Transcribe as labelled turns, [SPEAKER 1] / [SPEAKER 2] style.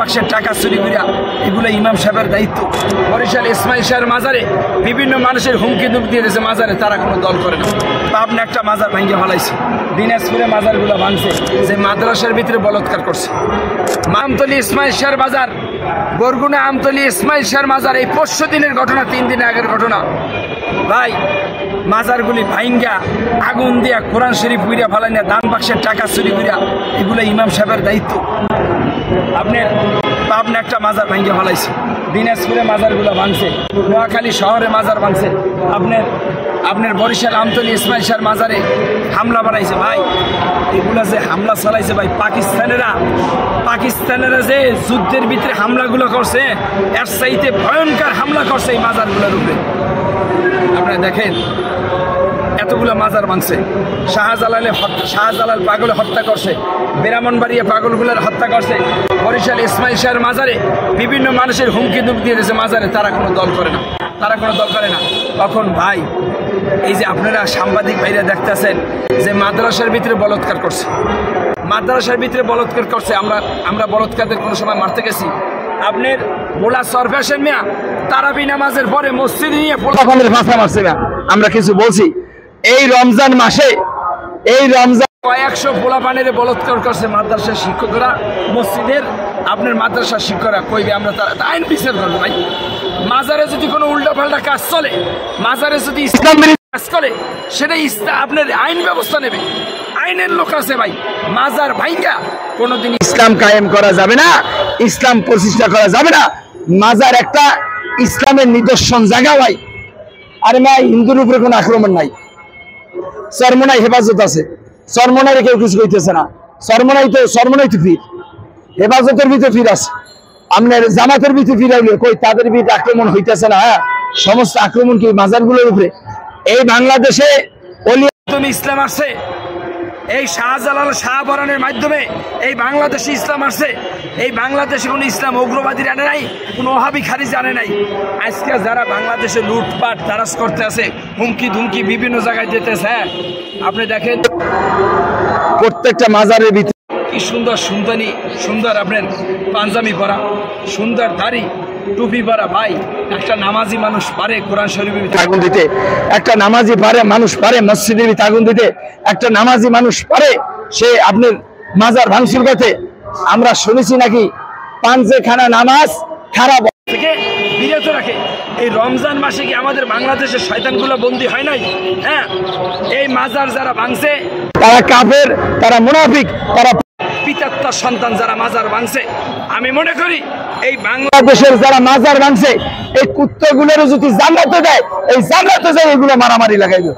[SPEAKER 1] বাক্সের টাকা চুরি করিয়া, এগুলো ইমাম সাহেবের দায়িত্ব। বরিশাল ইসমাইল শাহের মাজারে বিভিন্ন মানুষের হুমকি দুমকি দিয়ে দিয়েছে মাজারে, তারা কোনো দল করে না। পাবনা একটা মাজার ভাঙ্গে ফেলাইছে, দিনাজপুরে মাজারগুলো ভাঙছে, যে মাদ্রাসার ভিতরে বলৎকার করছে। আমতলী ইসমাইল শাহের বাজার, বরগুনা আমতলী ইসমাইল শাহের মাজার, এই 500 দিনের ঘটনা, 3 দিন আগের ঘটনা ভাই। মাজারগুলি ভাইঙ্গা আগুন দিয়া, কোরআন শরীফ উইরা ফেলাইনা, দান বাক্সের টাকা চুরি করিয়া, এগুলো ইমাম সাহেবের দায়িত্ব। আপনার পাবনা একটা মাজার ভাঙ্গে ফেলাইছে, দিনাজপুরে মাজারগুলো ভাঙছে, নোয়াখালী শহরে মাজার ভাঙছে। আপনার বরিশাল আমতলী ইসমাইল শাহের মাজারে হামলা বানাইছে ভাই। এগুলা যে হামলা চালাইছে ভাই পাকিস্তানেরা যে যুদ্ধের ভিতরে হামলাগুলো করছে, এর চাইতে ভয়ঙ্কর হামলা করছে এই মাজারগুলোর উপরে। আপনারা দেখেন এতগুলো মাজার ভাঙছে। শাহজালাল পাগলে হত্যা করছে, ব্রাহ্মণবাড়িয়া পাগলগুলোর হত্যা করছে। বরিশাল ইসমাইল শাহের মাজারে বিভিন্ন মানুষের হুমকি দুমকি দিয়ে দিয়েছে মাজারে, তারা কোনো দল করে না। তখন ভাই এই যে আপনারা সাংবাদিক ভাইরা দেখতেছেন যে মাদ্রাসার ভিতরে বলৎকার করছে, আমরা বলৎকারদের কোনো সময় মারতে গেছি? আপনার বোলা সরফেশন মিয়া তারাবি নামাজের পরে মসজিদে নিয়ে পোলাপানের ভাষা মারছে না, আমরা কিছু বলছি? এই রমজান মাসে কয়েকশো পোলাপানের বলৎকার করছে মাদ্রাসার শিক্ষকরা, মসজিদের আপনার মাদ্রাসার শিক্ষকরা। কইবে আমরা তার আইন বিচার করবো ভাই। মাজারে যদি কোনো উল্টাপাল্টা কাজ চলে, মাজারে যদি ইসলাম কাজ করে, সেটা আপনার আইন ব্যবস্থা নেবে, আইনের লোক আছে ভাই। মাজার ভাইঙ্গা কোনোদিন ইসলাম কায়েম করা যাবে না, ইসলাম প্রতিষ্ঠা করা যাবে না। মাজার একটা ইসলামের নিদর্শন জায়গা ভাই। আরে ভাই, হিন্দুর উপরে কোনো আক্রমণ নাই, চরমনাই হেফাজত আছে, চরমনাই কেউ কিছু কইতেছে না। চরমনাই তো ফির হেফাজতের ভিতরে ফির আছে, আপনার জামাতের ভিতরে ফির আইলে কই তাদের ভিতরে আক্রমণ হইতেছে না। হ্যাঁ, সমস্ত আক্রমণ কি মাজারগুলোর উপরে? এই বাংলাদেশে ইসলাম আসছে, এই শাহজালাল শাহবরানের মাধ্যমে এই বাংলাদেশে ইসলাম আসছে। এই বাংলাদেশে কোনো ইসলাম উগ্রবাদীর আনে নাই, কোনো ওহাবি খারিজ আনে নাই। আজকে যারা বাংলাদেশে লুটপাট তারাস করতে আছে, হুমকি ধুমকি বিভিন্ন জায়গায় যেতেছে। হ্যাঁ, আপনি দেখেন প্রত্যেকটা মাজারের ভিতরে কি সুন্দর আপনার পাঞ্জাবি পরা, সুন্দর দাড়ি টুপি পরা ভাই। একটা নামাজি মানুষ পারে কোরআন শরীফের ভিতরে আগুন দিতে, একটা নামাজি পারে মানুষ পারে মসজিদের ভিতরে আগুন দিতে, একটা নামাজি মানুষ পারে সে আপনার মাজার ভাঙচুর করতে। আমরা শুনেছি নাকি পাঞ্জেখানা নামাজ খারাপ থেকে বিরত রাখে। এই রমজান মাসে কি আমাদের বাংলাদেশের শয়তানগুলো বন্দী হয় নাই? হ্যাঁ, এই মাজার যারা ভাঙছে তারা কাফের, তারা মুনাফিক, তারা পিতাত্তার সন্তান যারা মাজার ভাঙছে। আমি মনে করি এই বাংলাদেশের যারা মাজার ভাঙছে, এই কুত্তাগুলোর যদি জান্নাতে দেয়, এই জান্নাতে যায় এগুলো মারামারি লাগাইবে।